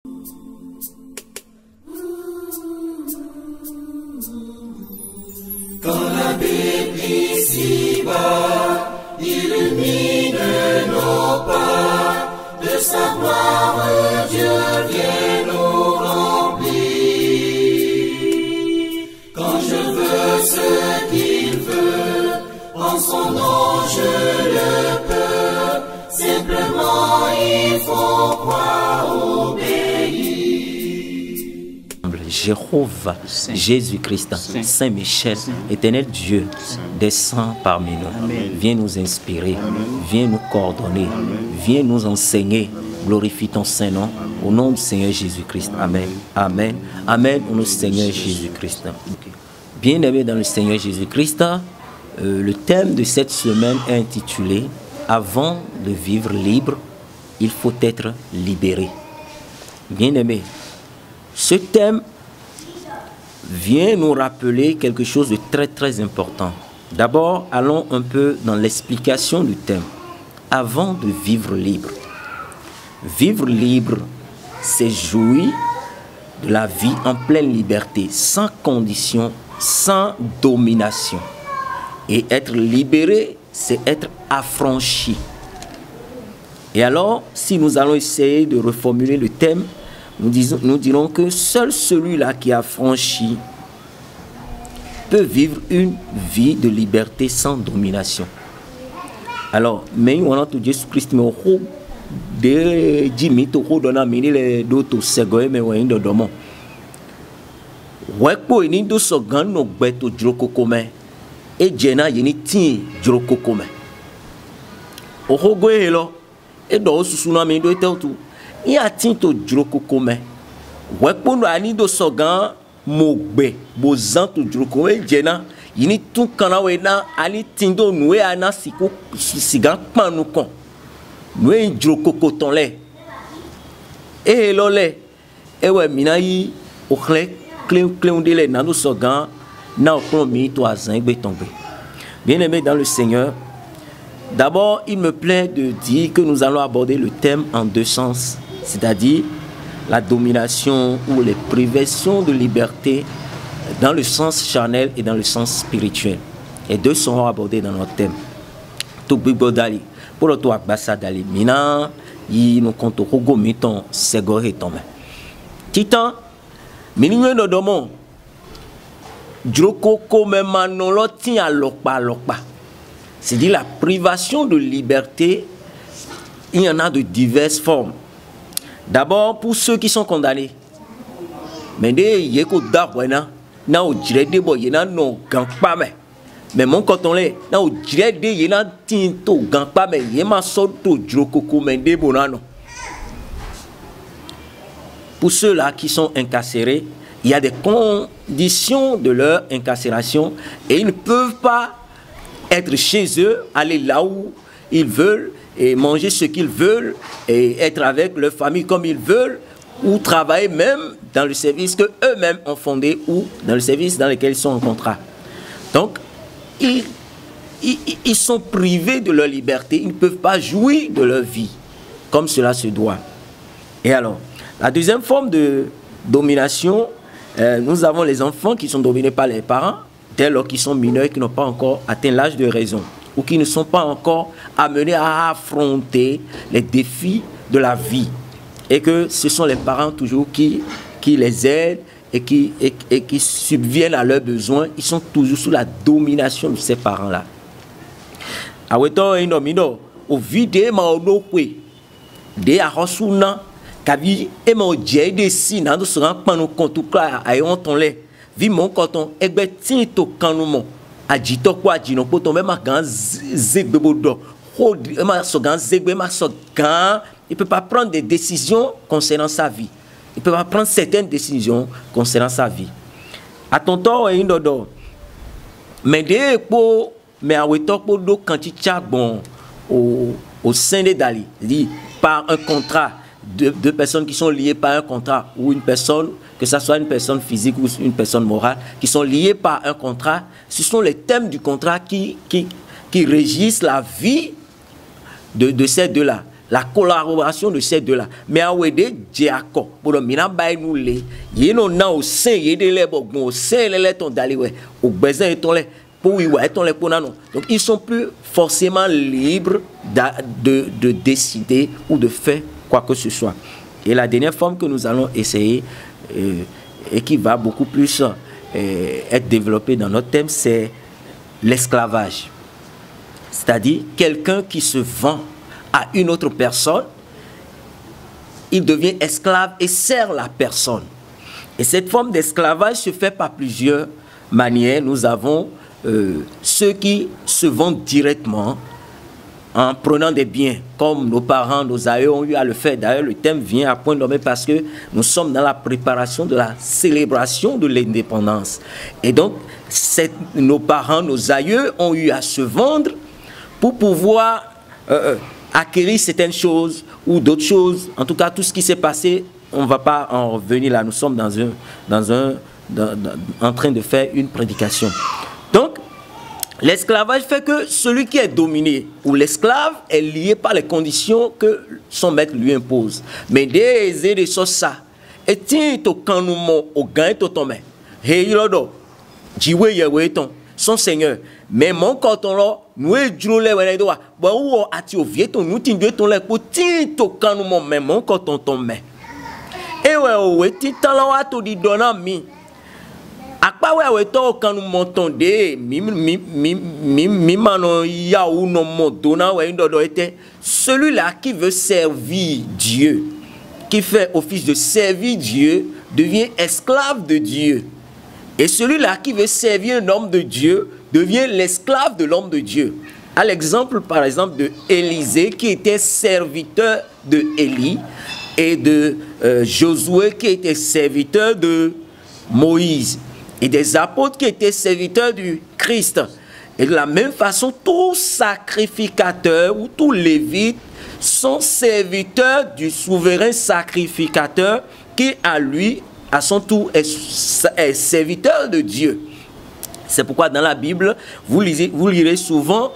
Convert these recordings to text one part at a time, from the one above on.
Quand la Bible ici-bas illumine nos pas, de sa gloire Dieu vient nous remplir. Quand je veux ce qu'il veut, en son nom je le peux, simplement il faut croire, obéir. Jéhovah, Jésus-Christ, Saint-Michel, éternel Dieu, descends parmi nous. Viens nous inspirer, viens nous coordonner, viens nous enseigner. Glorifie ton Saint-Nom, au nom du Seigneur Jésus-Christ. Amen. Amen. Amen, au nom du Seigneur Jésus-Christ. Bien-aimés dans le Seigneur Jésus-Christ, le thème de cette semaine est intitulé « Avant de vivre libre, il faut être libéré ». Bien-aimés, ce thème vient nous rappeler quelque chose de très très important. D'abord, allons un peu dans l'explication du thème. Avant de vivre libre. Vivre libre, c'est jouir de la vie en pleine liberté, sans condition, sans domination. Et être libéré, c'est être affranchi. Et alors, si nous allons essayer de reformuler le thème, nous dirons que seul celui-là qui a franchi peut vivre une vie de liberté sans domination. Alors, mais on a tout Jésus-Christ, mais on de Jimmy to dona mini le do to segoe me wa indo domo. Wekpo ini do sogan no gbe to jroko kome. E jena yini tin jroko kome. Ohogo elo e do susu na mi do tetu. I atin to jroko kome. Wekpo no ani do sogan mo gbe bo zan to jroko e jena yini tun kana we na ani tin do nuwe ana siko sigan panu kon. Nous jroko tonle et lolé et ouais minayi au clé de nano sogan na okomi to azingbe tombe. Bien-aimés dans le Seigneur, d'abord il me plaît de dire que nous allons aborder le thème en deux sens, c'est-à-dire la domination ou les privations de liberté dans le sens charnel et dans le sens spirituel. Et deux seront abordés dans notre thème. Tout bigodali. Pour le toit bassa dali mina yi no konto hogo miton sego retome titan minwe no domo jroko ko memano tin alokpa lokpa. C'est dit la privation de liberté, il y en a de diverses formes. D'abord pour ceux qui sont condamnés, mais des yeko darwena na o jire de bo yena no gan pa me. Mais mon coton là, on dirait que il y a un tinto gampa, mais il y a un sorto jroko mende bonano. Pour ceux-là qui sont incarcérés, il y a des conditions de leur incarcération et ils ne peuvent pas être chez eux, aller là où ils veulent et manger ce qu'ils veulent et être avec leur famille comme ils veulent ou travailler même dans le service que eux-mêmes ont fondé ou dans le service dans lequel ils sont en contrat. Donc, ils sont privés de leur liberté, ils ne peuvent pas jouir de leur vie comme cela se doit. Et alors, la deuxième forme de domination, nous avons les enfants qui sont dominés par les parents, dès lors qu'ils sont mineurs et qui n'ont pas encore atteint l'âge de raison, ou qui ne sont pas encore amenés à affronter les défis de la vie. Et que ce sont les parents toujours qui les aident, et qui subviennent à leurs besoins, ils sont toujours sous la domination de ces parents-là. Aweto inomino au vide ma odokwe de arosuna kabi e ma odie de si na do sera panu kontukla ayon tonle vi mon koton egbe tin to kanumo ajito kwa jino poto me ma gan zegbe bodo ho ma so gan zegbe ma so gan il peut pas prendre des décisions concernant sa vie. Il peut pas prendre certaines décisions concernant sa vie. À ton temps, il y a mais au sein des Dali, par un contrat, deux personnes qui sont liées par un contrat, ou une personne, que ce soit une personne physique ou une personne morale, qui sont liées par un contrat, ce sont les thèmes du contrat qui régissent la vie de ces deux-là. la collaboration de ces deux-là. Mais à Wede, Diako, pour le Minabay nous les, yéno na au sein, yéde les bon, au sein, les ton d'aliwe, au besoin et ton les, pour y ouais, ton les pour non. Donc ils sont plus forcément libres de décider ou de faire quoi que ce soit. Et la dernière forme que nous allons essayer, et qui va beaucoup plus être développée dans notre thème, c'est l'esclavage. C'est-à-dire quelqu'un qui se vend à une autre personne, il devient esclave et sert la personne. Et cette forme d'esclavage se fait par plusieurs manières. Nous avons ceux qui se vendent directement en prenant des biens, comme nos parents, nos aïeux ont eu à le faire. D'ailleurs, le thème vient à point nommé parce que nous sommes dans la préparation de la célébration de l'indépendance. Et donc, nos parents, nos aïeux ont eu à se vendre pour pouvoir acquérir certaines choses ou d'autres choses. En tout cas, tout ce qui s'est passé, on ne va pas en revenir là. Nous sommes en train de faire une prédication. Donc, l'esclavage fait que celui qui est dominé ou l'esclave est lié par les conditions que son maître lui impose. Mais des ça, et tiens, au canouement, au gain, au tombe. Hey, yodo, jiwe yeweton, son seigneur. Mais mon coton là, nous est drôle, ouais, doit. Bon, ou ati au vieton, nous t'indieux ton lait pour tiens, au canouement, mais mon coton tombe. Et ouais, titan là, à tout dit donnant mi. Akpa we to kan monton de mi mano ya ou no modona we ndodo était celui-là qui veut servir Dieu, qui fait office de servir Dieu, devient esclave de Dieu. Et celui-là qui veut servir un homme de Dieu devient l'esclave de l'homme de Dieu. À l'exemple par exemple de Élisée qui était serviteur de Élie et de Josué qui était serviteur de Moïse. Et des apôtres qui étaient serviteurs du Christ. Et de la même façon, tous sacrificateurs ou tous lévites sont serviteurs du souverain sacrificateur qui, à lui, à son tour, est serviteur de Dieu. C'est pourquoi dans la Bible, vous lirez souvent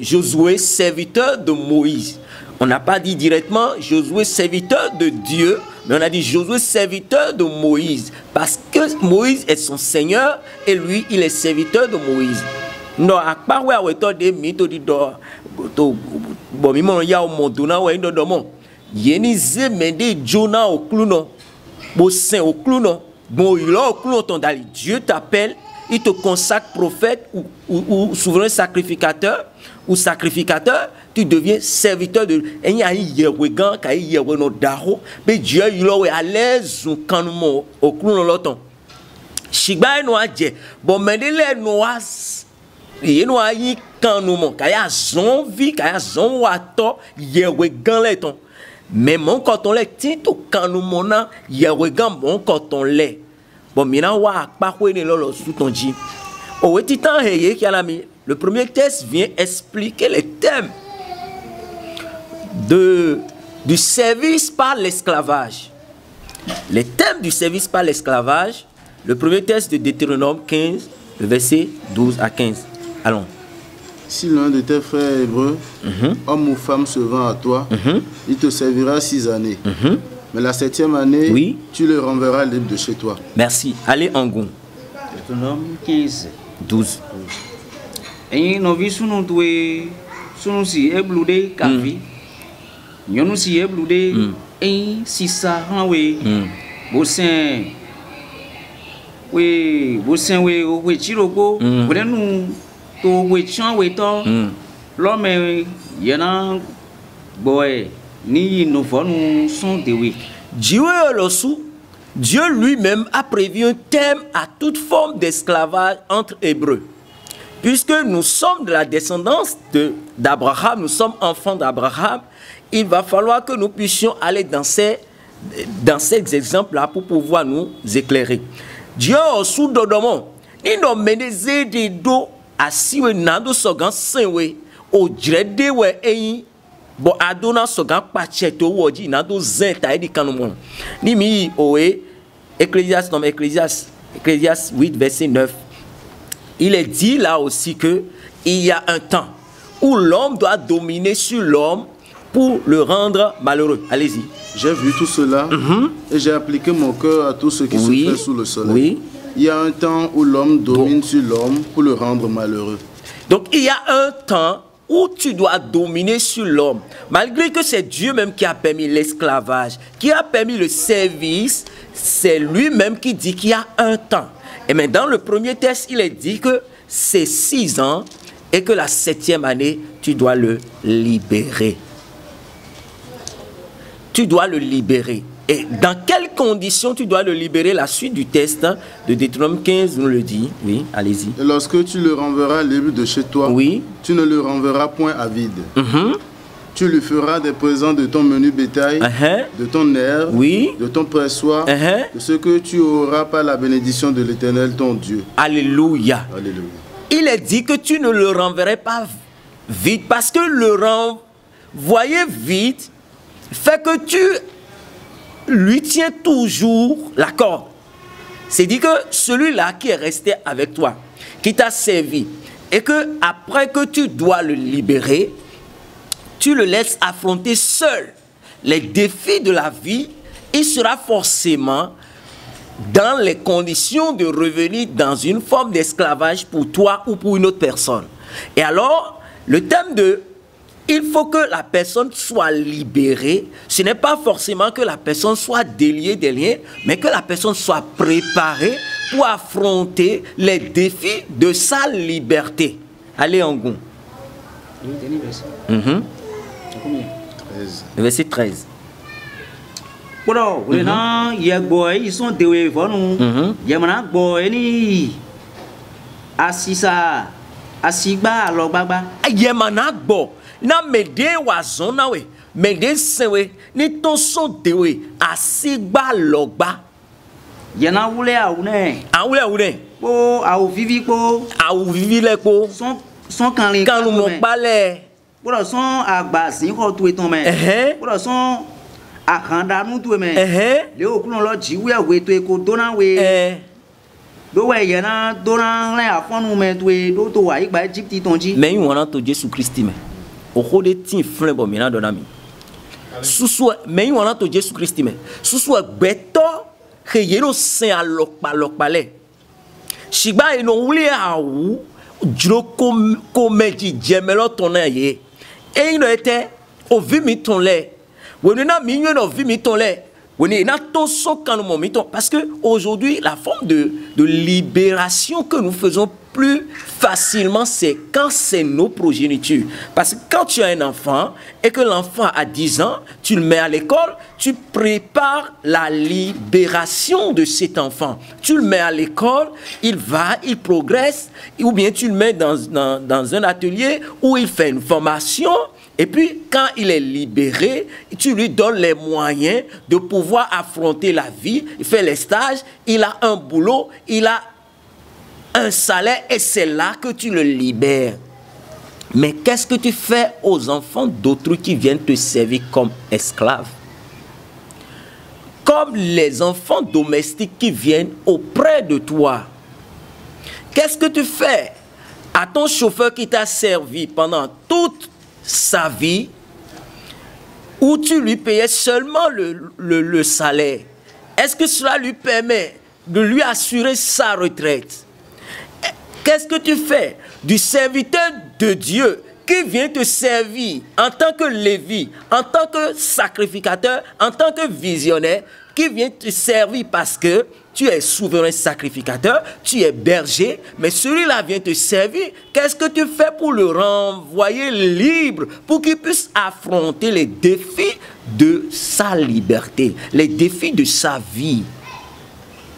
Josué, serviteur de Moïse. On n'a pas dit directement Josué, serviteur de Dieu, mais on a dit Josué, serviteur de Moïse. Parce que Moïse est son Seigneur et lui, il est serviteur de Moïse. Non, à part où des mythes, bon, il y a au monde, Jonah au clou, bon, saint au clou, bon, il a au clou, Dieu t'appelle, il te consacre prophète ou souverain sacrificateur ou sacrificateur, tu deviens serviteur de Dieu. Et Dieu il est à l'aise quand nous au clou l'automne. Shiba no adje bon mendele noas et no ayi quand nous kaya zonvi kaya zon wato yewe gan leton. Mais mon coton lait tito quand nous mona yewe gan mon coton lait. Bon mina wa pa ko ne lolo sous ton dit. O titan heye qui a l'ami. Le premier texte vient expliquer les thèmes du service par l'esclavage. Les thèmes du service par l'esclavage. Le premier texte de Deutéronome 15, le verset 12 à 15. Allons. Si l'un de tes frères hébreux, homme ou femme, se vend à toi, il te servira 6 années. Mais la 7e année, oui, tu le renverras libre de chez toi. Merci. Allez en Gon. Deutéronome 15, 12. Et nous vivons sous si ébloudé kavi. Nous si ébloudé et si ça renvoie bossin. Oui, bossin oui chiroko. Vous nous to oui chan oui to. L'homme yana boy ni nous nous sont de oui. Dieu lui-même a prévu un thème à toute forme d'esclavage entre Hébreux. Puisque nous sommes de la descendance d'Abraham, nous sommes enfants d'Abraham, il va falloir que nous puissions aller dans ces exemples-là pour pouvoir nous éclairer. Dieu sous dodomon, il nous mène des dos à siwe nando sogan senwe au drede we eyi bo adona sogan pacheto woji nando zenta edi kanumon. Ni mi oe Ecclésiaste 8 verset 9. Il est dit là aussi que il y a un temps où l'homme doit dominer sur l'homme pour le rendre malheureux. Allez-y. J'ai vu tout cela et j'ai appliqué mon cœur à tout ce qui se fait sous le soleil. Oui. Il y a un temps où l'homme domine sur l'homme pour le rendre malheureux. Donc il y a un temps où tu dois dominer sur l'homme. Malgré que c'est Dieu même qui a permis l'esclavage, qui a permis le service, c'est lui-même qui dit qu'il y a un temps. Et mais dans le premier texte, il est dit que c'est 6 ans et que la 7e année, tu dois le libérer. Tu dois le libérer. Et dans quelles conditions tu dois le libérer? La suite du texte de Deutéronome 15 nous le dit. Oui, allez-y. Et lorsque tu le renverras libre de chez toi, oui, tu ne le renverras point à vide. Tu lui feras des présents de ton menu bétail, de ton nerf, oui, de ton pressoir, de ce que tu auras par la bénédiction de l'Éternel ton Dieu. Alléluia. Alléluia. Il est dit que tu ne le renverrais pas vide, parce que le renvoyer vide fait que tu lui tiens toujours la corde. C'est dit que celui-là qui est resté avec toi, qui t'a servi, et que après que tu dois le libérer, tu le laisses affronter seul les défis de la vie, il sera forcément dans les conditions de revenir dans une forme d'esclavage pour toi ou pour une autre personne. Et alors, le thème de il faut que la personne soit libérée, ce n'est pas forcément que la personne soit déliée des liens, mais que la personne soit préparée pour affronter les défis de sa liberté. Allez, Angon. Verset 13. Bueno, ils sont deux Yamana boy ni Asisa Asiba alors baba. Yamana bo na mede wazona we mede sewe ni ton so dewe asigba logba. Yana wule awune po awu vivi le po son kanlin kanu mo pale voilà son agba sin ko tu eton me voilà son akanda nu tu me le okulon lo jiwe we to e ko dona we do we yana dona la afonu me tu e do to wa igba Egypt tonji mais wona to Jesus Christ me o khode tin flen bo mi na dona mi susu mais wona to Jesus Christ me susu gbeto ke yero sin alokpa le shigba eno wule awu juro ko meji jemelo tona ye e ino ete o vi mi ton le woni na mi nyo no vi mi ton le woni na to so kanu mo mi ton parce que aujourd'hui la forme de libération que nous faisons plus facilement, c'est quand c'est nos progénitures. Parce que quand tu as un enfant et que l'enfant a 10 ans, tu le mets à l'école, tu prépares la libération de cet enfant. Tu le mets à l'école, il progresse, ou bien tu le mets dans un atelier où il fait une formation. Et puis, quand il est libéré, tu lui donnes les moyens de pouvoir affronter la vie. Il fait les stages, il a un boulot, il a un salaire et c'est là que tu le libères. Mais qu'est-ce que tu fais aux enfants d'autrui qui viennent te servir comme esclaves? Comme les enfants domestiques qui viennent auprès de toi. Qu'est-ce que tu fais à ton chauffeur qui t'a servi pendant toute sa vie, où tu lui payais seulement le salaire? Est-ce que cela lui permet de lui assurer sa retraite? Qu'est-ce que tu fais du serviteur de Dieu qui vient te servir en tant que Lévi, en tant que sacrificateur, en tant que visionnaire, qui vient te servir parce que tu es souverain sacrificateur, tu es berger, mais celui-là vient te servir. Qu'est-ce que tu fais pour le renvoyer libre, pour qu'il puisse affronter les défis de sa liberté, les défis de sa vie?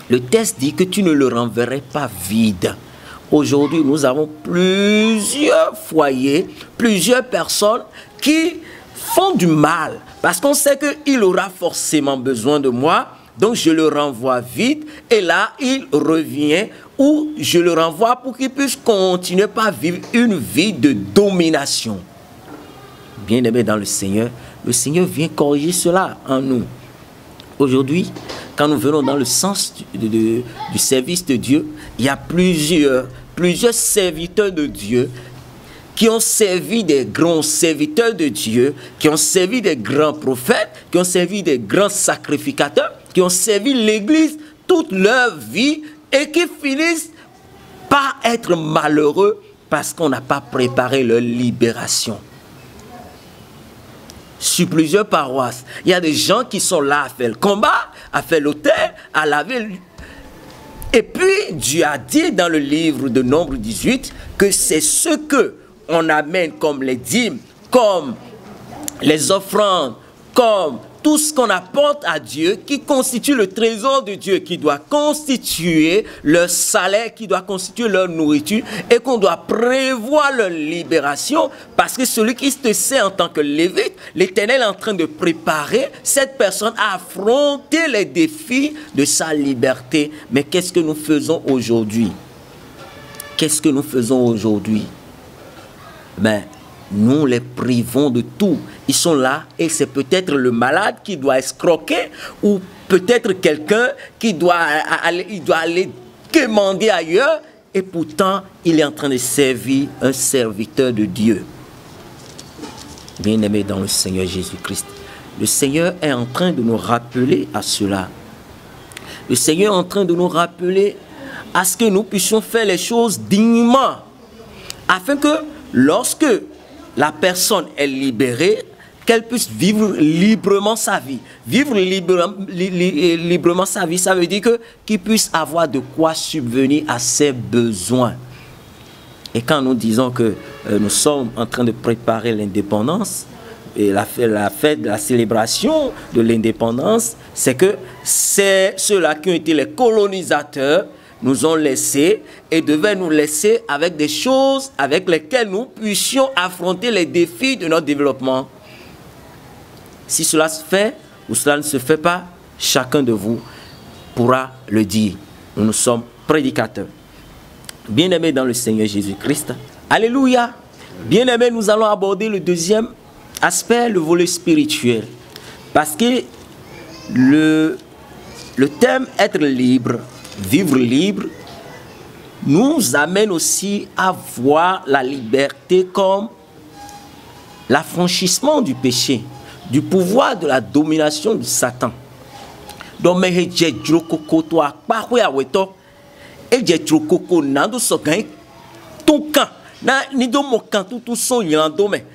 Le texte dit que tu ne le renverrais pas vide. Aujourd'hui, nous avons plusieurs foyers, plusieurs personnes qui font du mal parce qu'on sait qu'il aura forcément besoin de moi, donc je le renvoie vite et là, il revient ou je le renvoie pour qu'il puisse continuer par vivre une vie de domination. Bien-aimé dans le Seigneur vient corriger cela en nous. Aujourd'hui, quand nous venons dans le sens du service de Dieu, il y a plusieurs serviteurs de Dieu qui ont servi des grands serviteurs de Dieu, qui ont servi des grands prophètes, qui ont servi des grands sacrificateurs, qui ont servi l'Église toute leur vie et qui finissent par être malheureux parce qu'on n'a pas préparé leur libération. Sur plusieurs paroisses, il y a des gens qui sont là à faire le combat, à faire l'autel, à laver. Et puis, Dieu a dit dans le livre de Nombre 18 que c'est ce que on amène comme les dîmes, comme les offrandes, comme tout ce qu'on apporte à Dieu qui constitue le trésor de Dieu, qui doit constituer leur salaire, qui doit constituer leur nourriture et qu'on doit prévoir leur libération parce que celui qui te sait en tant que lévite, l'Éternel est en train de préparer cette personne à affronter les défis de sa liberté. Mais qu'est-ce que nous faisons aujourd'hui? Qu'est-ce que nous faisons aujourd'hui? Ben, nous les privons de tout. Ils sont là et c'est peut-être le malade qui doit escroquer ou peut-être quelqu'un qui doit aller quémander ailleurs et pourtant il est en train de servir un serviteur de Dieu. Bien-aimés dans le Seigneur Jésus-Christ, le Seigneur est en train de nous rappeler à cela. Le Seigneur est en train de nous rappeler à ce que nous puissions faire les choses dignement afin que lorsque la personne est libérée, qu'elle puisse vivre librement sa vie. Vivre librement sa vie, ça veut dire qu'il puisse avoir de quoi subvenir à ses besoins. Et quand nous disons que nous sommes en train de préparer l'indépendance, et la fête de la célébration de l'indépendance, c'est que c'est ceux-là qui ont été les colonisateurs nous ont laissés et devaient nous laisser avec des choses avec lesquelles nous puissions affronter les défis de notre développement. Si cela se fait ou cela ne se fait pas, chacun de vous pourra le dire. Nous sommes prédicateurs. Bien-aimés dans le Seigneur Jésus-Christ. Alléluia. Bien-aimés, nous allons aborder le deuxième aspect, le volet spirituel. Parce que le thème être libre, vivre libre, nous amène aussi à voir la liberté comme l'affranchissement du péché, du pouvoir de la domination de Satan. Donc, mais j'ai drokoko toi pas ouais aweto et j'ai drokoko nando sogan ton camp na ni do mo camp tout son yando mais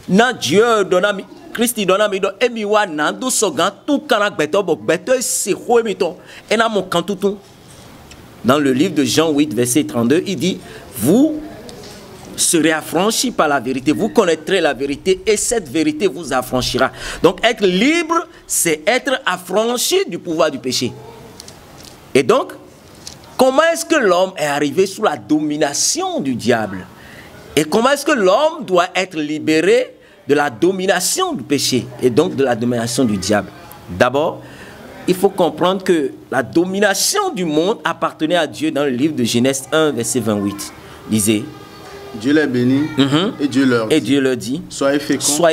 na Dieu donna mi Christ donna mi do emi wa nando sogan tout kana beto bo beto c'est ho mi to et na mo camp tout. Dans le livre de Jean 8 verset 32, il dit vous serez affranchis par la vérité, vous connaîtrez la vérité et cette vérité vous affranchira. Donc être libre, c'est être affranchi du pouvoir du péché. Et donc, comment est-ce que l'homme est arrivé sous la domination du diable? Et comment est-ce que l'homme doit être libéré de la domination du péché et donc de la domination du diable? D'abord, il faut comprendre que la domination du monde appartenait à Dieu dans le livre de Genèse 1, verset 28. Lisez. Dieu les bénit et Dieu leur dit, soyez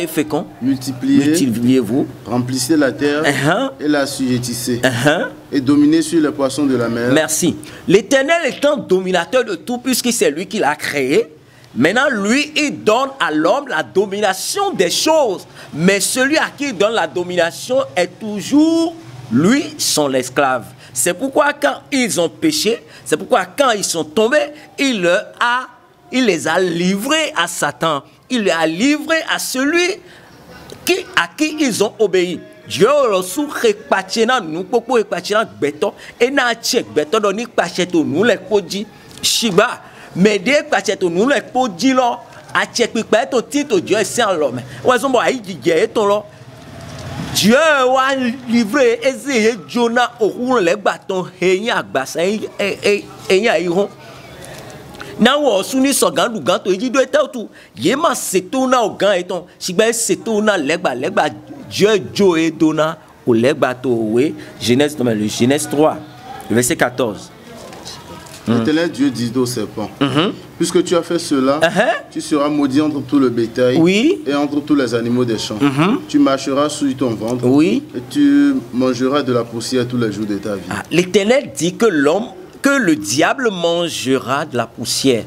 féconds, multipliez-vous, remplissez la terre et la assujettissez et dominez sur les poissons de la mer. Merci. L'Éternel étant dominateur de tout puisque c'est lui qui l'a créé, maintenant lui il donne à l'homme la domination des choses, mais celui à qui il donne la domination est toujours lui son esclave. C'est pourquoi quand ils ont péché, c'est pourquoi quand ils sont tombés, il les a livrés à Satan. Il les a livrés à celui à qui ils ont obéi. Dieu reçu repachena nous popo repachena beto et na check beto doni pacheto nous les podi shiba mais des pacheto nous les podi lo a check beto tito Dieu c'est en l'homme. Ouais son boy dit ton lo Dieu a livré Ezé Jonah au roule les bâtons et agbasa et iron. Na wo suni sogan du ganto eji do etu yema seto na ogan eton sigba seto na legba Dieu jo e dona o legba to we Genèse 3 verset 14. L'Éternel Dieu dit au serpent, puisque tu as fait cela, tu seras maudit entre tout le bétail et entre tous les animaux des champs. Tu marcheras sur ton ventre et tu mangeras de la poussière tous les jours de ta vie. L'Éternel dit que le diable mangera de la poussière.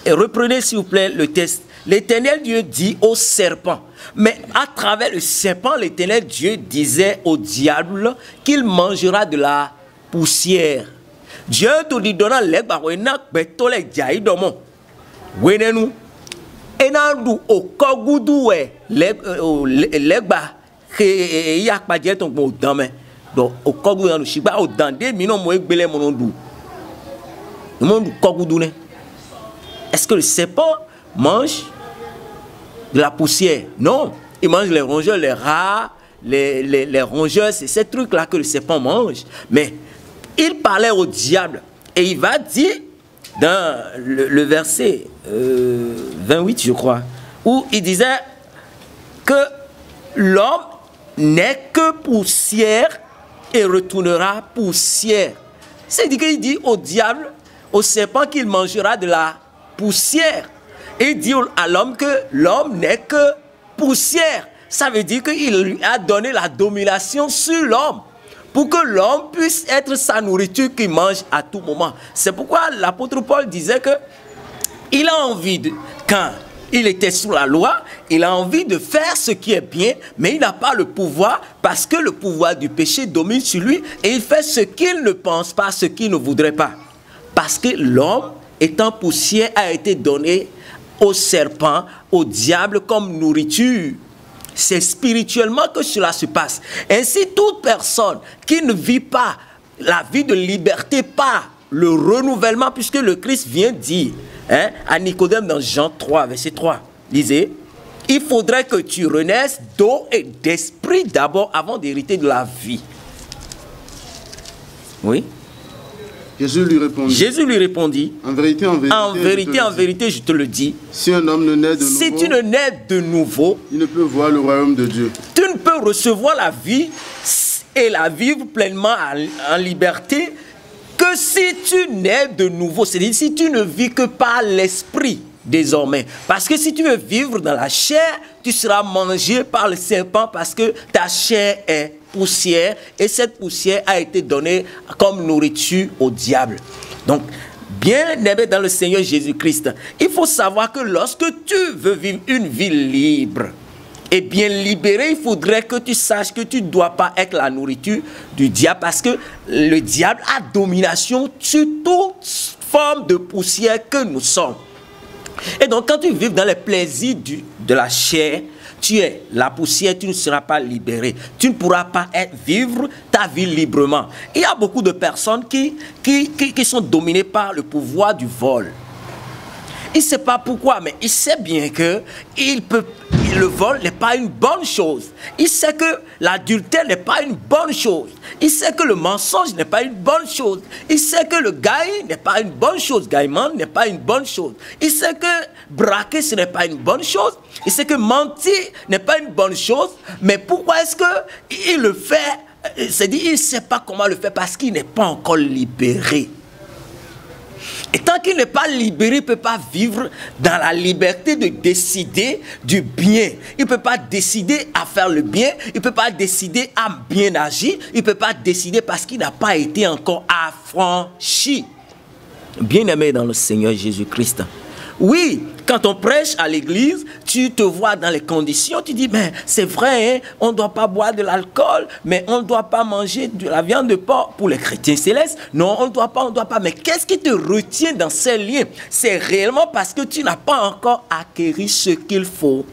Et reprenez s'il vous plaît le texte l'Éternel Dieu dit au serpent, mais à travers le serpent, l'Éternel Dieu disait au diable qu'il mangera de la poussière. Dieu te dit donna legba wena beto le jai domo. Wenenu enandu okogudu we legba ke yakpa je ton bo dame. Donc okogudu anu shiba o dande mi no mo egbele monondu. Mondu kogudu ne. Est-ce que le serpent mange de la poussière? Non, il mange les rongeurs, les rats, les rongeurs, c'est ces trucs-là que le serpent mange. Mais il parlait au diable et il va dire dans le verset 28, je crois, où il disait que l'homme n'est que poussière et retournera poussière. C'est-à-dire qu'il dit au diable, au serpent qu'il mangera de la poussière. Et il dit à l'homme que l'homme n'est que poussière. Ça veut dire qu'il lui a donné la domination sur l'homme pour que l'homme puisse être sa nourriture qu'il mange à tout moment. C'est pourquoi l'apôtre Paul disait que il a envie de, quand il était sous la loi, il a envie de faire ce qui est bien, mais il n'a pas le pouvoir parce que le pouvoir du péché domine sur lui et il fait ce qu'il ne pense pas, ce qu'il ne voudrait pas. Parce que l'homme, étant poussière, a été donné au serpent, au diable comme nourriture. C'est spirituellement que cela se passe. Ainsi, toute personne qui ne vit pas la vie de liberté par le renouvellement, puisque le Christ vient dire à Nicodème dans Jean 3, verset 3, lisez, il faudrait que tu renaisses d'eau et d'esprit d'abord avant d'hériter de la vie. Oui. Jésus lui répondit, en vérité, je te le dis, si un homme ne naît de nouveau, si tu ne nais de nouveau, il ne peut voir le royaume de Dieu. Tu ne peux recevoir la vie et la vivre pleinement en liberté que si tu nais de nouveau, c'est-à-dire si tu ne vis que par l'esprit désormais. Parce que si tu veux vivre dans la chair, tu seras mangé par le serpent parce que ta chair est poussière et cette poussière a été donnée comme nourriture au diable. Donc, bien aimé dans le Seigneur Jésus-Christ, il faut savoir que lorsque tu veux vivre une vie libre et bien libérée, il faudrait que tu saches que tu ne dois pas être la nourriture du diable parce que le diable a domination sur toute forme de poussière que nous sommes. Et donc, quand tu vis dans les plaisirs de la chair, tu es la poussière, tu ne seras pas libéré. Tu ne pourras pas vivre ta vie librement. Il y a beaucoup de personnes qui sont dominées par le pouvoir du vol. Il ne sait pas pourquoi, mais il sait bien que le vol n'est pas une bonne chose. Il sait que l'adultère n'est pas une bonne chose. Il sait que le mensonge n'est pas une bonne chose. Il sait que le gaï n'est pas une bonne chose. Gaïman n'est pas une bonne chose. Il sait que braquer, ce n'est pas une bonne chose. Il sait que mentir n'est pas une bonne chose. Mais pourquoi est-ce qu'il le fait? C'est-à-dire qu'il ne sait pas comment le faire parce qu'il n'est pas encore libéré. Et tant qu'il n'est pas libéré, il ne peut pas vivre dans la liberté de décider du bien. Il ne peut pas décider à faire le bien. Il ne peut pas décider à bien agir. Il ne peut pas décider parce qu'il n'a pas été encore affranchi. Bien-aimé dans le Seigneur Jésus-Christ. Oui, quand on prêche à l'église, tu te vois dans les conditions, tu dis, mais c'est vrai, hein, on ne doit pas boire de l'alcool, mais on ne doit pas manger de la viande de porc pour les chrétiens célestes. Non, on ne doit pas. Mais qu'est-ce qui te retient dans ces liens? C'est réellement parce que tu n'as pas encore acquis ce qu'il faut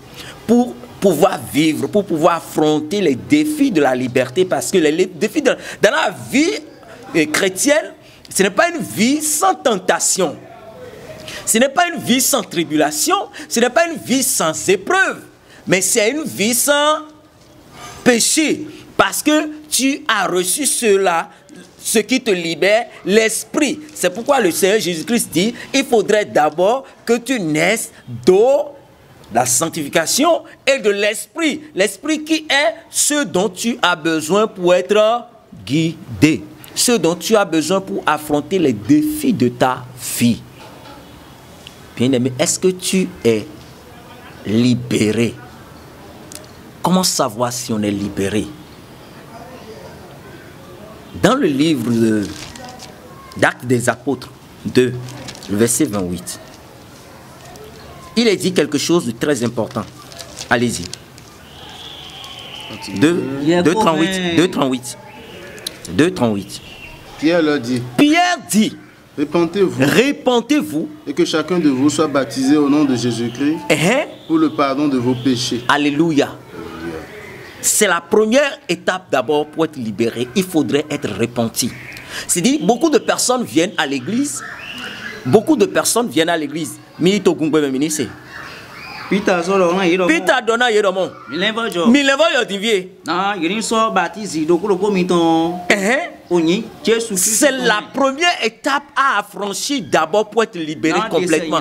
pour pouvoir vivre, pour pouvoir affronter les défis de la liberté. Parce que les défis dans la vie chrétienne, ce n'est pas une vie sans tentation. Ce n'est pas une vie sans tribulation, ce n'est pas une vie sans épreuve, mais c'est une vie sans péché. Parce que tu as reçu cela, ce qui te libère, l'esprit. C'est pourquoi le Seigneur Jésus-Christ dit, il faudrait d'abord que tu naisses d'eau, la sanctification et de l'esprit. L'esprit qui est ce dont tu as besoin pour être guidé. Ce dont tu as besoin pour affronter les défis de ta vie. Bien-aimé, est-ce que tu es libéré? Comment savoir si on est libéré? Dans le livre d'Actes des Apôtres 2, le verset 28, il a dit quelque chose de très important. Allez-y. 2:38. 2:38. Pierre leur dit. Pierre dit. Répentez-vous. Répentez-vous. Et que chacun de vous soit baptisé au nom de Jésus-Christ pour le pardon de vos péchés. Alléluia. C'est la première étape d'abord pour être libéré. Il faudrait être repenti. C'est-à-dire, beaucoup de personnes viennent à l'église. Beaucoup de personnes viennent à l'église. Peter donna yedomo. Milevo yodivie. C'est la première étape à franchir d'abord pour être libéré complètement.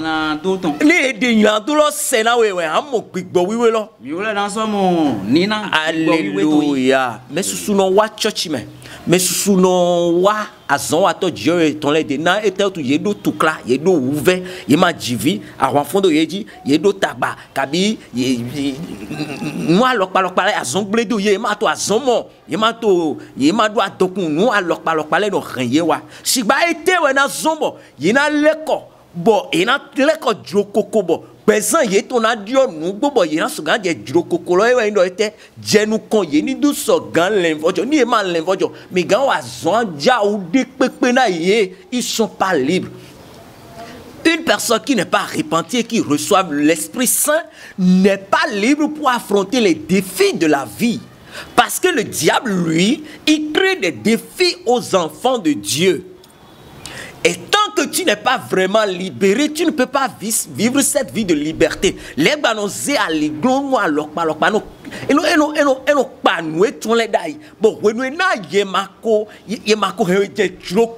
Alléluia. Mais sous non wa church mais sous non wa azon ato Dieu et ton les na était tout yedo tout cla yedo ouvert yema jivi a fondo yeji yedo taba kabi moi lokpa azon bledo yema to azon mo yema do adokun nu lokpa no renye wa sigba ete we na zombo yina leko bo ina leko jokoko bo pesan ye ton adio nu gbobo yina sugan je jokoko lo we ndo ete jenu kon ye ni du so gan lenvojo ni e ma lenvojo mi gan wa zon ja ou de pepe na ye ils sont pas libres. Une personne qui n'est pas repentie et qui reçoit l'Esprit Saint n'est pas libre pour affronter les défis de la vie. Parce que le diable, lui, il crée des défis aux enfants de Dieu. Et tant que tu n'es pas vraiment libéré, tu ne peux pas vivre cette vie de liberté. Les banozé à l'église, moi, bon, when na yemako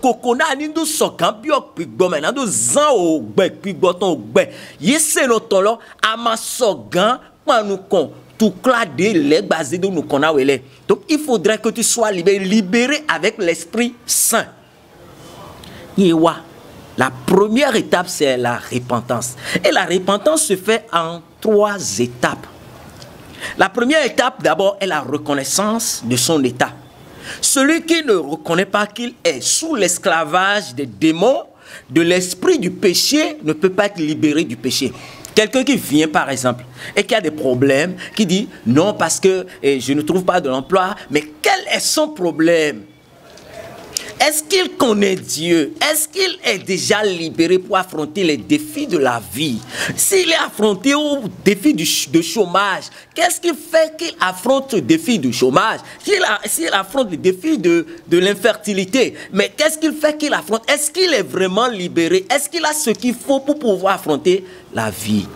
koko na ni do sokan bi opigbo me na do zan o gbe pigbo ton gbe yese no ton lo ama sogan panu kon tout clade les basé de nous qu'on a wele. Donc il faudrait que tu sois libéré avec l'Esprit Saint. Yewa. La première étape, c'est la repentance. Et la repentance se fait en 3 étapes. La première étape, d'abord, est la reconnaissance de son état. Celui qui ne reconnaît pas qu'il est sous l'esclavage des démons, de l'esprit du péché, ne peut pas être libéré du péché. Quelqu'un qui vient, par exemple, et qui a des problèmes, qui dit « Non, parce que je ne trouve pas de l'emploi. » Mais quel est son problème? Est-ce qu'il connaît Dieu? Est-ce qu'il est déjà libéré pour affronter les défis de la vie? S'il est affronté au défi de chômage, qu'est-ce qui fait qu'il affronte le défi du chômage? S'il affronte le défi de l'infertilité, mais qu'est-ce qu'il fait qu'il affronte? Est-ce qu'il est vraiment libéré? Est-ce qu'il a ce qu'il faut pour pouvoir affronter la vie?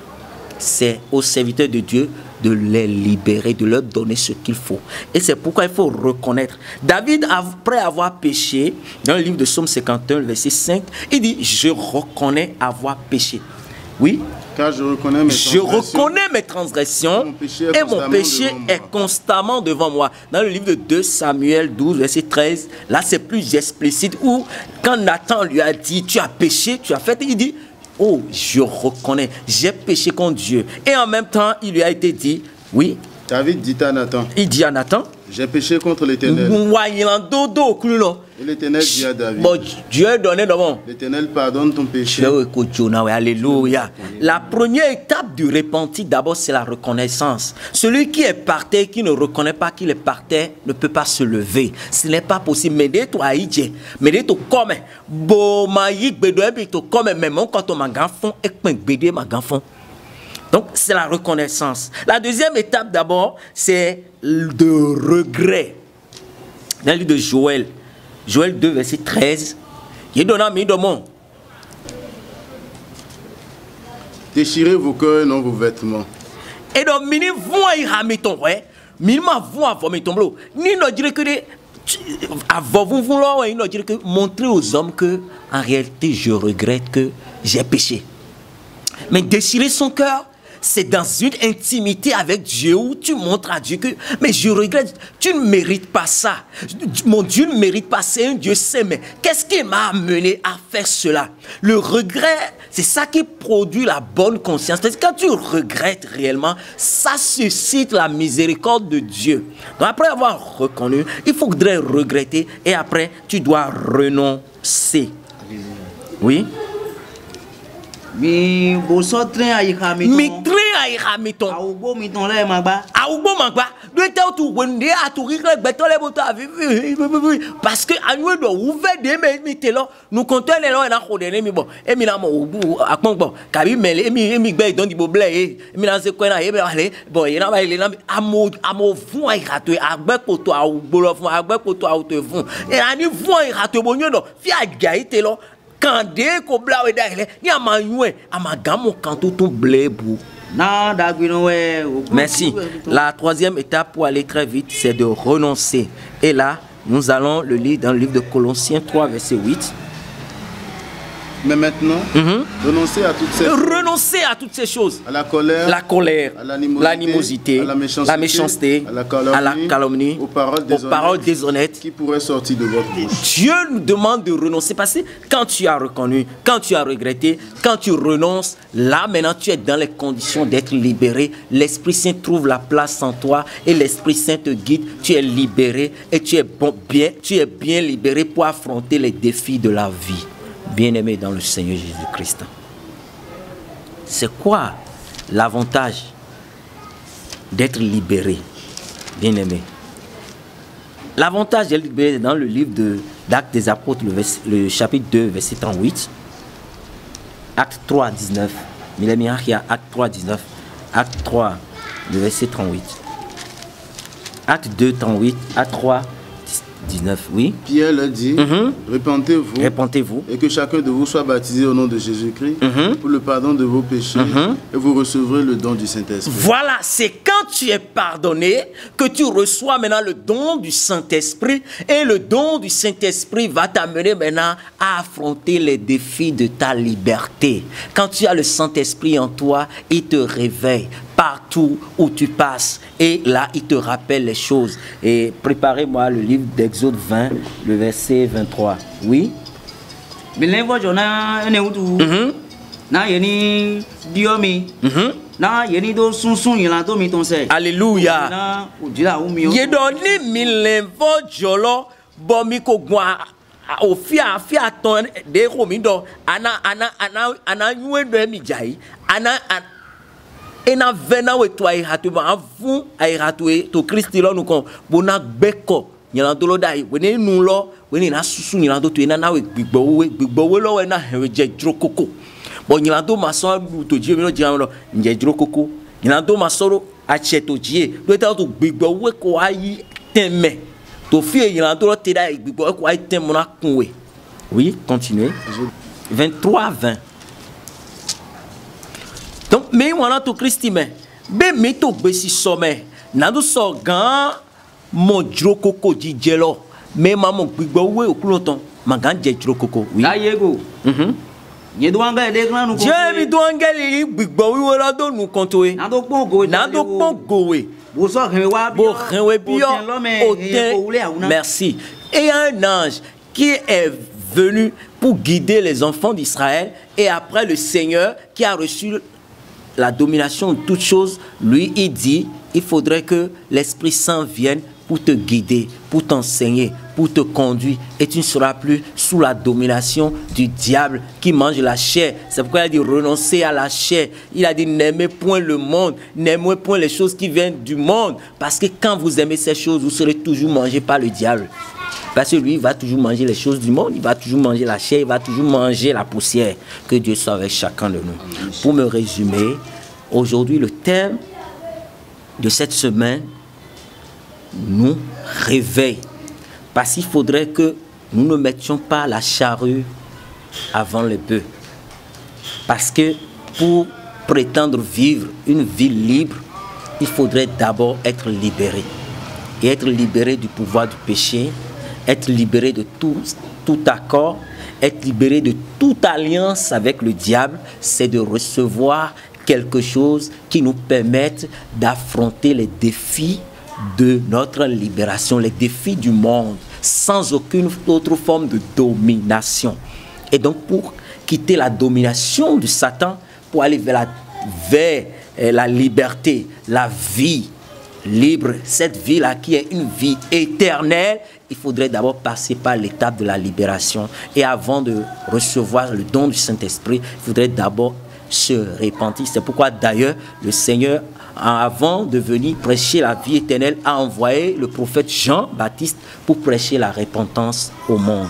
C'est aux serviteurs de Dieu de les libérer, de leur donner ce qu'il faut. Et c'est pourquoi il faut reconnaître. David, après avoir péché, dans le livre de Psaume 51, verset 5, il dit « Je reconnais avoir péché. » Oui. Car je reconnais mes transgressions et mon péché est constamment devant moi. Dans le livre de 2 Samuel 12, verset 13, là c'est plus explicite, où quand Nathan lui a dit « Tu as péché, tu as fait », il dit « Oh, je reconnais, j'ai péché contre Dieu. » Et en même temps, il lui a été dit, oui. David dit à Nathan. Il dit à Nathan. J'ai péché contre l'Éternel. Et l'Éternel dit à David. Bon, Dieu a donné devant. L'Éternel pardonne ton péché. Alléluia. La première étape du repenti, d'abord, c'est la reconnaissance. Celui qui est par terre, qui ne reconnaît pas qu'il est par terre, ne peut pas se lever. Ce n'est pas possible. Mais de toi, mais de toi, comme bon, maïk, bedoe, comme même quand on m'a gafon, et que m'a gafon. Donc, c'est la reconnaissance. La deuxième étape, d'abord, c'est de regret. Dans le livre de Joël, Joël 2, verset 13, il donne à Midomon. Déchirez vos cœurs et non vos vêtements. Et donc, mini voix y rameton, ouais. Minima voix vomiton blo. Ni no dire que avant vous voulez, il no dire que montrer aux hommes que, en réalité, je regrette que j'ai péché. Mais déchirer son cœur, c'est dans une intimité avec Dieu où tu montres à Dieu que, mais je regrette, tu ne mérites pas ça. Mon Dieu ne mérite pas, c'est un Dieu saint, mais qu'est-ce qui m'a amené à faire cela? Le regret, c'est ça qui produit la bonne conscience. Parce que quand tu regrettes réellement, ça suscite la miséricorde de Dieu. Donc après avoir reconnu, il faudrait regretter et après tu dois renoncer. Oui? Mi boso train a ikamiton. Mi train a ikamiton. Augbo miton le magba. Augbo magba. Doit être tout wende a tout rire beton le boto a parce que anwe do ouvert de mi telo nous comptons les là na kodene mi bon e mi na mo obu akpon bon kabi mele e mi gbe don di boble e mi na se ko na e be ale bon e na ba ile na amo fun a irato agbe poto augbo lo fun agbe poto auto fun e ani fun irato bo nyodo fi aja ite lo kande ko bla we da ile ni amanwe amagamo kan to tun blebu. Merci. La troisième étape pour aller très vite, c'est de renoncer. Et là, nous allons le lire dans le livre de Colossiens 3, verset 8. Mais maintenant, renoncer à toutes ces choses. À la colère, à l'animosité, à la méchanceté, à la calomnie, aux paroles déshonnêtes qui pourraient sortir de votre bouche. Dieu nous demande de renoncer parce que quand tu as reconnu, quand tu as regretté, quand tu renonces, là maintenant tu es dans les conditions d'être libéré. L'Esprit Saint trouve la place en toi et l'Esprit Saint te guide. Tu es libéré et tu es bien libéré pour affronter les défis de la vie. Bien-aimé dans le Seigneur Jésus-Christ. C'est quoi l'avantage d'être libéré, bien-aimé? L'avantage d'être libéré dans le livre d'Actes des Apôtres, le chapitre 2, verset 38. Acte 3, 19. Acte 3, 19. Acte 3, le verset 38. Acte 2, 38. Acte 3, 19, oui. Pierre leur dit, repentez-vous et que chacun de vous soit baptisé au nom de Jésus-Christ pour le pardon de vos péchés et vous recevrez le don du Saint-Esprit. Voilà, c'est quand tu es pardonné que tu reçois maintenant le don du Saint-Esprit et le don du Saint-Esprit va t'amener maintenant à affronter les défis de ta liberté. Quand tu as le Saint-Esprit en toi, il te réveille partout où tu passes et là il te rappelle les choses. Et préparez-moi le livre d'Exode 20, le verset 23. Oui. Alléluia. Ena vena we to airatu ba avu airatu to Christi lo nukon bona beko nyalando lo dai we ne nu lo we ni na susu nyalando to ena na we gbigbo we lo we na he je jro koko bo nyalando maso to jie mi lo jian lo nje jro koko nyalando maso a che to jie do ta to gbigbo we ko ayi teme to fi nyalando lo te dai gbigbo ko ayi teme na kun we. Oui, continuez. 23-20. Donc, mais voilà tout Christi, mais to besi sommet. Nando so gan mon jro koko di jelo. Mais maman gbigbo we okuloton. Magan je jro koko. Oui. Ayego. Ye do anga de gran nu ko. Je mi do anga li gbigbo we wala do nu kontoe. Nando pongo. Nando pongo we. Bo so ren wa bi. Bo ren we bi yo. Merci. Et un ange qui est venu pour guider les enfants d'Israël et après le Seigneur qui a reçu la domination de toutes choses, lui, il dit, il faudrait que l'Esprit Saint vienne pour te guider, pour t'enseigner, pour te conduire. Et tu ne seras plus sous la domination du diable qui mange la chair. C'est pourquoi il a dit renoncer à la chair. Il a dit n'aimez point le monde, n'aimez point les choses qui viennent du monde. Parce que quand vous aimez ces choses, vous serez toujours mangé par le diable. Parce que lui, il va toujours manger les choses du monde, il va toujours manger la chair, il va toujours manger la poussière. Que Dieu soit avec chacun de nous. Pour me résumer, aujourd'hui, le thème de cette semaine nous réveille. Parce qu'il faudrait que nous ne mettions pas la charrue avant le bœuf. Parce que pour prétendre vivre une vie libre, il faudrait d'abord être libéré. Et être libéré du pouvoir du péché, être libéré de tout accord, être libéré de toute alliance avec le diable, c'est de recevoir quelque chose qui nous permette d'affronter les défis de notre libération, les défis du monde, sans aucune autre forme de domination. Et donc pour quitter la domination du Satan, pour aller vers la liberté, la vie libre, cette vie-là qui est une vie éternelle, il faudrait d'abord passer par l'étape de la libération. Et avant de recevoir le don du Saint-Esprit, il faudrait d'abord se repentir. C'est pourquoi d'ailleurs le Seigneur, avant de venir prêcher la vie éternelle, a envoyé le prophète Jean-Baptiste pour prêcher la repentance au monde.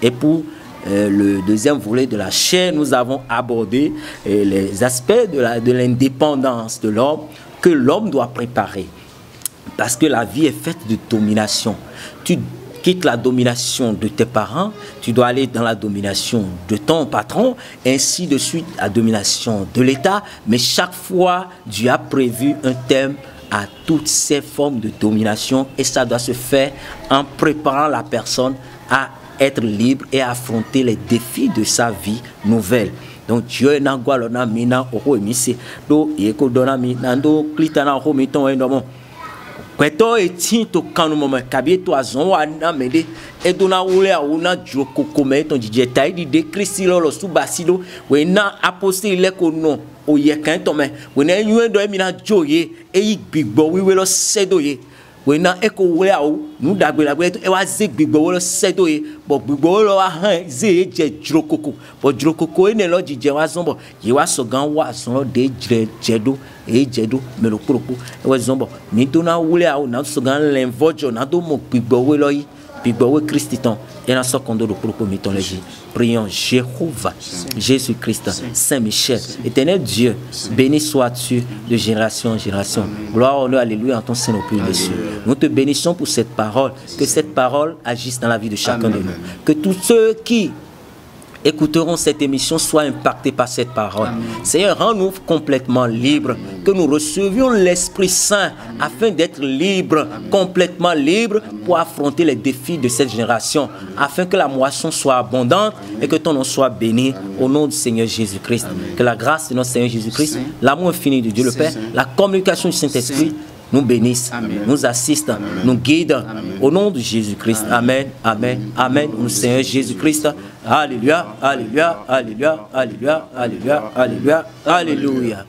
Et pour le deuxième volet de la chaîne, nous avons abordé les aspects de l'indépendance de l'homme que l'homme doit préparer. Parce que la vie est faite de domination. Tu quittes la domination de tes parents, tu dois aller dans la domination de ton patron, ainsi de suite, la domination de l'État. Mais chaque fois, Dieu a prévu un thème à toutes ces formes de domination et ça doit se faire en préparant la personne à être libre et à affronter les défis de sa vie nouvelle. Donc Dieu n'a pas l'honneur mina oko emise do yeko dona mina do klitana oko miton endomo kweto eti to kanu mama kabi to azon wa na mede edona wule a una joko kome ton dije tai di Christ lo subasilo we na apostle le ko no oye kan to me we na yu endo mina joye eyi gbigbo wiwe lo sedoye we na eko wule a nu dagbe la gbe e wa ze gbigbo wo lo sedoye bo gbigbo lo wa han ze je jrokoko bo jrokoko ene lo jije wa zombo yi wa so gan wa so lo de jedo e jedo me lo koropo e wa zombo ni to na wule a na so gan len vojo na do mo gbigbo we lo yi gbigbo we Christitan et na so kondo do koropo mi ton leji. Prions Jéhovah, Jésus-Christ, Saint-Michel, éternel Dieu, béni sois-tu de génération en génération. Gloire, honneur, alléluia en ton Saint-Nom plus des cieux. Nous te bénissons pour cette parole, que cette parole agisse dans la vie de chacun de nous. Que tous ceux qui écouteront cette émission soient impactés par cette parole. Seigneur, rends-nous complètement libres, que nous recevions l'Esprit Saint afin d'être libres, complètement libres pour affronter les défis de cette génération, afin que la moisson soit abondante et que ton nom soit béni au nom du Seigneur Jésus-Christ. Que la grâce de notre Seigneur Jésus-Christ, l'amour infini de Dieu le Père, la communication du Saint-Esprit nous bénisse, nous assiste, nous guide au nom de Jésus-Christ. Amen, amen, amen. Au Seigneur Jésus-Christ. Alléluia, alléluia, alléluia, alléluia, alléluia, alléluia, alléluia.